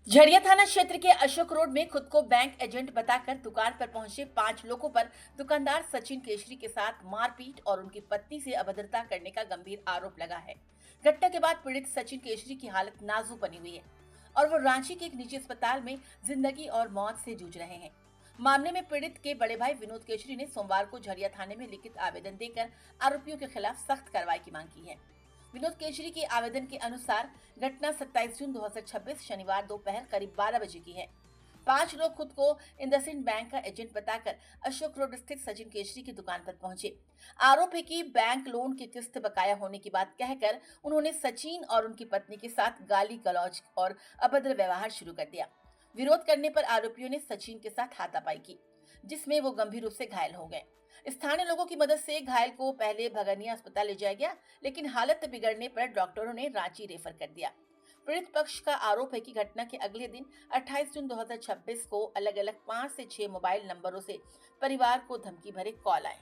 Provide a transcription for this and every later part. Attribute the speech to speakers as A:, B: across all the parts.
A: झरिया थाना क्षेत्र के अशोक रोड में खुद को बैंक एजेंट बताकर दुकान पर पहुंचे 5 लोगों पर दुकानदार सचिन केशरी के साथ मारपीट और उनकी पत्नी से अभद्रता करने का गंभीर आरोप लगा है। घटना के बाद पीड़ित सचिन केशरी की हालत नाजुक बनी हुई है और वो रांची के एक निजी अस्पताल में जिंदगी और मौत से जूझ रहे हैं। मामले में पीड़ित के बड़े भाई विनोद केशरी ने सोमवार को झरिया थाने में लिखित आवेदन देकर आरोपियों के खिलाफ सख्त कार्रवाई की मांग की है। विनोद केशरी के आवेदन के अनुसार घटना 27 जून 2026 शनिवार दोपहर करीब 12 बजे की है। 5 लोग खुद को इंडसइंड बैंक का एजेंट बताकर अशोक रोड स्थित सचिन केशरी की दुकान पर पहुंचे। आरोप है कि बैंक लोन की किस्त बकाया होने की बात कहकर उन्होंने सचिन और उनकी पत्नी के साथ गाली गलौज और अभद्र व्यवहार शुरू कर दिया। विरोध करने पर आरोपियों ने सचिन के साथ हाथापाई की, जिसमें वो गंभीर रूप से घायल हो गए। स्थानीय लोगों की मदद से घायल को पहले भगनिया अस्पताल ले जाया गया, लेकिन हालत बिगड़ने पर डॉक्टरों ने रांची रेफर कर दिया। पीड़ित पक्ष का आरोप है कि घटना के अगले दिन 28 जून 2026 को अलग अलग 5 से 6 मोबाइल नंबरों से परिवार को धमकी भरे कॉल आए,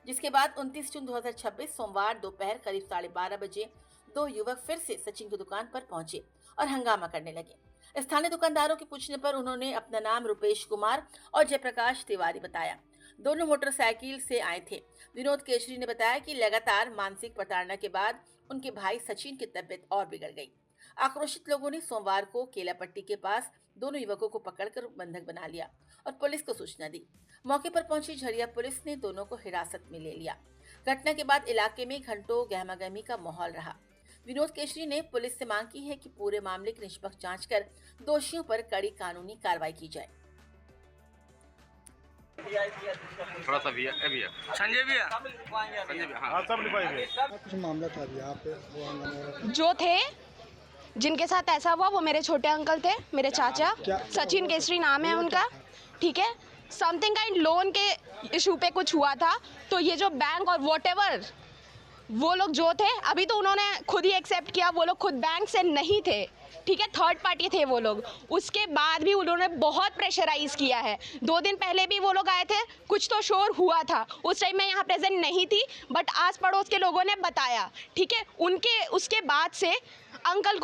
A: जिसके बाद 29 जून 2026 सोमवार दोपहर करीब 12:30 बजे 2 युवक फिर से सचिन की दुकान पर पहुंचे और हंगामा करने लगे। स्थानीय दुकानदारों के पूछने पर उन्होंने अपना नाम रुपेश कुमार और जयप्रकाश तिवारी बताया। दोनों मोटरसाइकिल से आए थे। विनोद केशरी ने बताया कि लगातार मानसिक प्रताड़ना के बाद उनके भाई सचिन की तबीयत और बिगड़ गई। आक्रोशित लोगों ने सोमवार को केलापट्टी के पास दोनों युवकों को पकड़कर बंधक बना लिया और पुलिस को सूचना दी। मौके पर पहुंची झरिया पुलिस ने दोनों को हिरासत में ले लिया। घटना के बाद इलाके में घंटों गहमागहमी का माहौल रहा। विनोद केशरी ने पुलिस से मांग की है कि पूरे मामले की निष्पक्ष जांच कर दोषियों पर कड़ी कानूनी कार्रवाई की जाए।
B: थोड़ा सा भैया संजय भैया हाँ सब लिखवाइए।
C: कुछ मामला था अभी यहाँ पे वो आंगन
D: जो थे जिनके साथ ऐसा हुआ वो मेरे छोटे अंकल थे, मेरे चाचा। सचिन केसरी नाम है उनका, ठीक है। समथिंग काइंड लोन के इशू पे कुछ हुआ था, तो ये जो बैंक और व्हाटएवर वो लोग जो थे, अभी तो उन्होंने खुद ही एक्सेप्ट किया वो लोग खुद बैंक से नहीं थे, ठीक है, थर्ड पार्टी थे वो लोग। उसके बाद भी उन्होंने बहुत प्रेशराइज किया है। 2 दिन पहले भी वो लोग आए थे, कुछ तो शोर हुआ था, उस टाइम मैं यहाँ प्रेजेंट नहीं थी, बट आस पड़ोस के लोगों ने बताया, ठीक है। उसके बाद से अंकल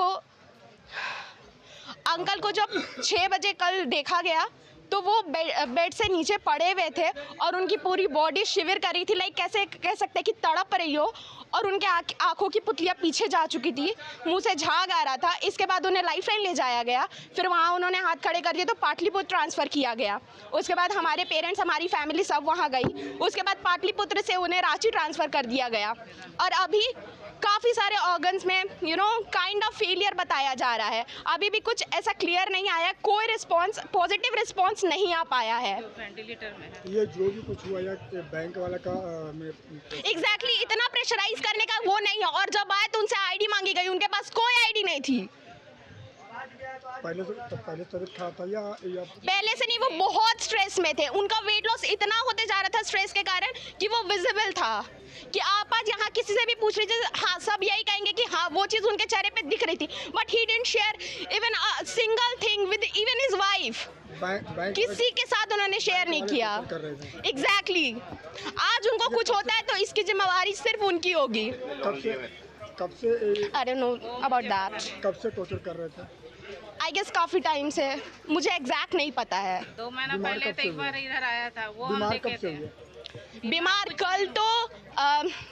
D: को जब 6 बजे कल देखा गया तो वो बेड से नीचे पड़े हुए थे और उनकी पूरी बॉडी शिविर कर रही थी, लाइक कैसे कह सकते हैं कि तड़प रही हो, और उनके आंखों की पुतलियाँ पीछे जा चुकी थी, मुंह से झाग आ रहा था। इसके बाद उन्हें लाइफलाइन ले जाया गया, फिर वहाँ उन्होंने हाथ खड़े कर दिए तो पाटलिपुत्र ट्रांसफ़र किया गया। उसके बाद हमारे पेरेंट्स, हमारी फैमिली सब वहाँ गई। उसके बाद पाटलिपुत्र से उन्हें रांची ट्रांसफ़र कर दिया गया और अभी काफ़ी सारे ऑर्गन्स में काइंड ऑफ फेलियर बताया जा रहा है। अभी भी कुछ ऐसा क्लियर नहीं आया, कोई रिस्पॉन्स, पॉजिटिव रिस्पॉन्स नहीं आ पाया है।
C: वेंटिलेटर में ये जो भी कुछ हुआ या बैंक वाला का
D: एग्जैक्टली इतना प्रेशराइज करने का वो नहीं है। और जब आए तो उनसे आईडी मांगी गई, उनके पास कोई आईडी नहीं थी।
C: पहले तबीयत खराब था या
D: पहले से नहीं, वो बहुत स्ट्रेस में थे। उनका वेट लॉस इतना होते जा रहा था स्ट्रेस के कारण कि वो विजिबल था, कि आप आज यहाँ किसी से भी पूछ लीजिए, हाँ सब यही कहेंगे कि हाँ वो चीज़ उनके चेहरे पे दिख रही थी, but he didn't share even a single thing with even his wife. किसी के साथ उन्होंने शेयर नहीं किया। एग्जैक्टली आज उनको कुछ होता है तो इसकी जिम्मेवारी सिर्फ उनकी होगी।
C: कब से
D: आई डोंट नो अबाउट दैट।
C: कब से टॉर्चर कर रहे थे?
D: आई गेस काफ़ी टाइम से, मुझे एग्जैक्ट नहीं पता है।
E: 2 महीना पहले तो एक बार इधर आया था, वो हम देखे थे।
D: बीमार कल तो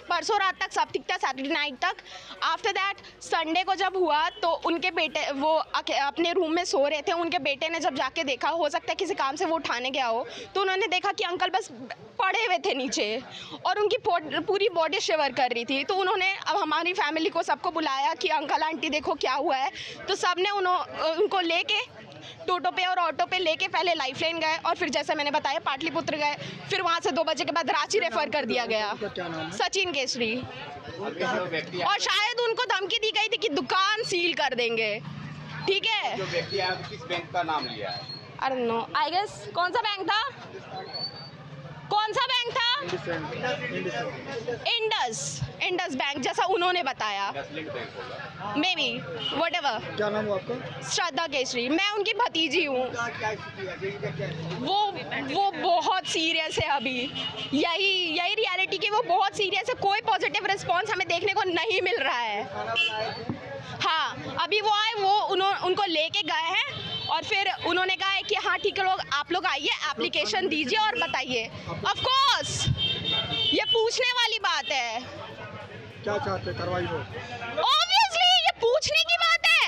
D: परसों रात तक सब ठीक था, सैटरडे नाइट तक। आफ्टर दैट संडे को जब हुआ तो उनके बेटे वो अपने रूम में सो रहे थे। उनके बेटे ने जब जाके देखा, हो सकता है किसी काम से वो उठाने गया हो, तो उन्होंने देखा कि अंकल बस पड़े हुए थे नीचे और उनकी पूरी बॉडी शिवर कर रही थी। तो उन्होंने अब हमारी फैमिली को सबको बुलाया कि अंकल आंटी देखो क्या हुआ है। तो सब ने उनको लेके टोटो पे और ऑटो पे लेके पहले लाइफलाइन गए और फिर जैसे मैंने बताया पाटलिपुत्र गए, फिर वहाँ से 2 बजे के बाद रांची रेफर कर दिया गया। सचिन केसरी। और शायद उनको धमकी दी गई थी कि दुकान सील कर देंगे, ठीक है।
B: जो व्यक्ति है किस बैंक का नाम लिया है?
D: I don't know, I guess कौन सा बैंक था? इंडस बैंक जैसा उन्होंने बताया, मे बी वट एवर।
C: क्या नाम हुआ आपका?
D: श्रद्धा केसरी। मैं उनकी भतीजी हूँ। वो बहुत सीरियस है अभी, यही रियलिटी की वो बहुत सीरियस है। कोई पॉजिटिव रिस्पॉन्स हमें देखने को नहीं मिल रहा है। हाँ, अभी वो आए, वो उनको लेके गए हैं और फिर उन्होंने कहा है कि हाँ ठीक है, आप लोग आइए, एप्लीकेशन दीजिए और बताइए। ऑफ कोर्स ये पूछने वाली बात है।
C: क्या चाहते कार्रवाई हो?
D: ऑब्वियसली ये पूछने की बात है।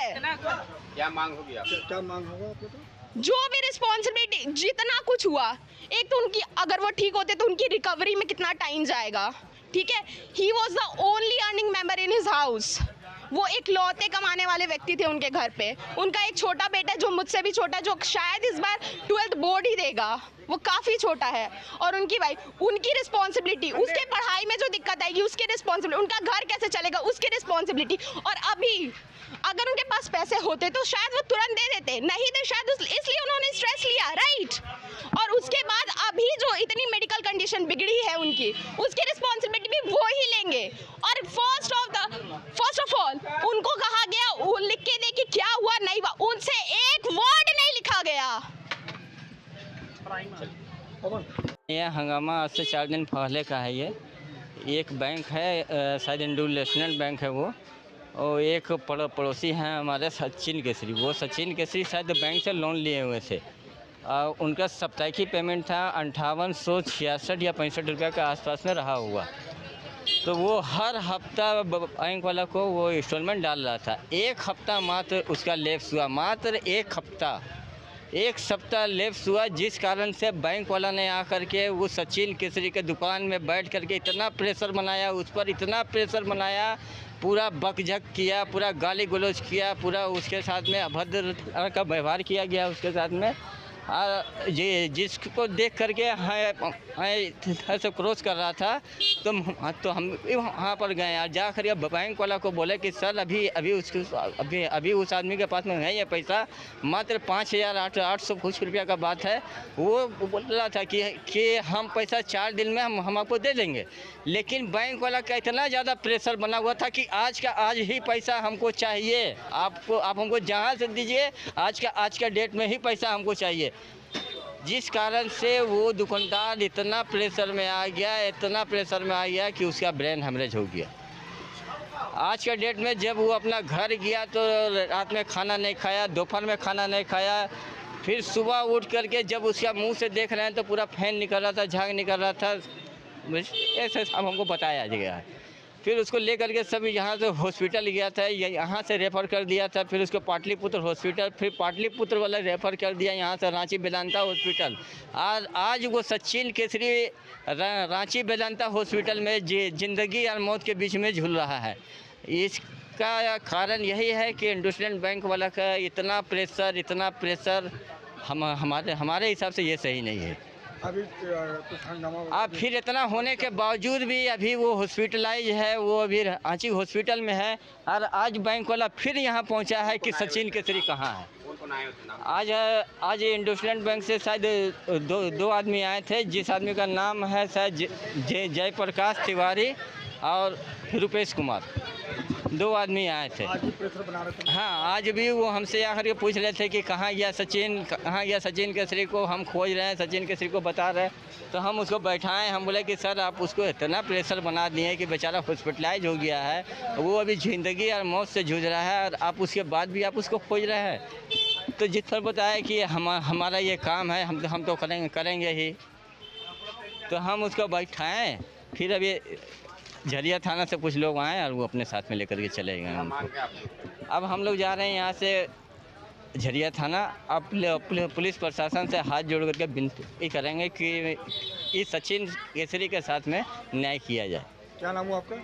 B: क्या मांग होगी आप?
C: क्या मांग होगा आप लोग?
D: जो भी रिस्पॉन्सिबिलिटी, जितना कुछ हुआ, एक तो उनकी, अगर वो ठीक होते तो उनकी रिकवरी में कितना टाइम जाएगा, ठीक है। He was the only earning member in his house. वो एक लौते कमाने वाले व्यक्ति थे उनके घर पे। उनका एक छोटा बेटा जो मुझसे भी छोटा, जो शायद इस बार 12th बोर्ड ही देगा, वो काफ़ी छोटा है। और उनकी वाइफ, उनकी रिस्पॉन्सिबिलिटी, उसके पढ़ाई में जो दिक्कत आएगी उसकी रिस्पॉन्सिबिलिटी, उनका घर कैसे चलेगा उसकी रिस्पॉन्सिबिलिटी। और अभी अगर उनके पास पैसे होते तो शायद वो तुरंत दे देते, नहीं थे शायद, इसलिए उन्होंने स्ट्रेस लिया, राइट। और उसके बाद अभी जो इतनी मेडिकल कंडीशन बिगड़ी है उनकी, उसकी रिस्पॉन्सिबिलिटी भी वो ही लेंगे। और फर्स्ट ऑफ ऑल उनको कहा गया वो लिख के दे कि क्या हुआ नहीं हुआ, उनसे एक वर्ड नहीं लिखा गया।
F: ये हंगामा आज से 4 दिन पहले का है। ये एक बैंक है, शायद इंडोनेशियन बैंक है वो, और एक पड़ोसी हैं हमारे सचिन केसरी। वो सचिन केसरी शायद बैंक से लोन लिए हुए थे। उनका साप्ताहिक पेमेंट था 5866 या 65 रुपये के आसपास में रहा हुआ। तो वो हर हफ्ता बैंक वाला को वो इंस्टॉलमेंट डाल रहा था। एक हफ्ता मात्र उसका लेप्स हुआ, मात्र एक सप्ताह लेप्स हुआ, जिस कारण से बैंक वाला ने आकर के वो सचिन केसरी के दुकान में बैठ करके इतना प्रेशर बनाया, उस पर इतना प्रेशर बनाया, पूरा बकझक किया, पूरा गाली गलौज किया, पूरा उसके साथ में अभद्र का व्यवहार किया गया उसके साथ में। जिसको देख करके ऐसे क्रॉस कर रहा था तो हम वहाँ पर गए और जा कर बैंक वाला को बोले कि सर अभी उस आदमी के पास में है ये पैसा, मात्र 5800 कुछ रुपया का बात है। वो बोल रहा था कि हम पैसा 4 दिन में हम आपको दे देंगे, लेकिन बैंक वाला का इतना ज़्यादा प्रेशर बना हुआ था कि आज ही पैसा हमको चाहिए, आप हमको जहाँ से दीजिए, आज का डेट में ही पैसा हमको चाहिए। जिस कारण से वो दुकानदार इतना प्रेशर में आ गया कि उसका ब्रेन हेमरेज हो गया। आज का डेट में जब वो अपना घर गया तो रात में खाना नहीं खाया, दोपहर में खाना नहीं खाया, फिर सुबह उठ करके जब उसका मुंह से देख रहे हैं तो पूरा फैन निकल रहा था, झाग निकल रहा था, ऐसे सब हमको बताया गया है। फिर उसको ले करके सब यहाँ से हॉस्पिटल गया था, यहाँ से रेफ़र कर दिया था, फिर उसको पाटलिपुत्र हॉस्पिटल, फिर पाटलिपुत्र वाला रेफ़र कर दिया यहाँ से रांची वेदांता हॉस्पिटल। आज वो सचिन केसरी रांची वेदांता हॉस्पिटल में ज़िंदगी और मौत के बीच में झूल रहा है। इसका कारण यही है कि इंडस्ट्रियल बैंक वाला का इतना प्रेशर हमारे हिसाब से ये सही नहीं है।
C: अभी कुछ हंगामा
F: अब फिर इतना होने के बावजूद भी अभी वो हॉस्पिटलाइज है, वो अभी रांची हॉस्पिटल में है। और आज बैंक वाला फिर यहाँ पहुँचा है कि सचिन केसरी कहाँ है। आज इंडस्ट्रियल बैंक से शायद दो आदमी आए थे, जिस आदमी का नाम है शायद जयप्रकाश तिवारी और रुपेश कुमार, 2 आदमी आए थे।
C: आज भी प्रेशर बना रहे थे।
F: हाँ, आज भी वो हमसे आकर के पूछ रहे थे कि कहाँ गया सचिन केसरी को हम खोज रहे हैं, सचिन केसरी को बता रहे हैं। तो हम उसको बैठाएं, हम बोले कि सर आप उसको इतना प्रेशर बना दिए कि बेचारा हॉस्पिटलाइज हो गया है, वो अभी ज़िंदगी और मौत से जूझ रहा है, और आप उसके बाद भी आप उसको खोज रहे हैं। तो जिस पर बताया कि हमारा ये काम है, हम तो करेंगे ही। तो हम उसको बैठाएँ, फिर अभी झरिया थाना से कुछ लोग आए और वो अपने साथ में लेकर के चले गए। अब हम लोग जा रहे हैं यहाँ से झरिया थाना। अब पुलिस प्रशासन से हाथ जोड़ करके विनती करेंगे कि इस सचिन केसरी के साथ में न्याय किया जाए।
C: क्या नाम हुआ आपका?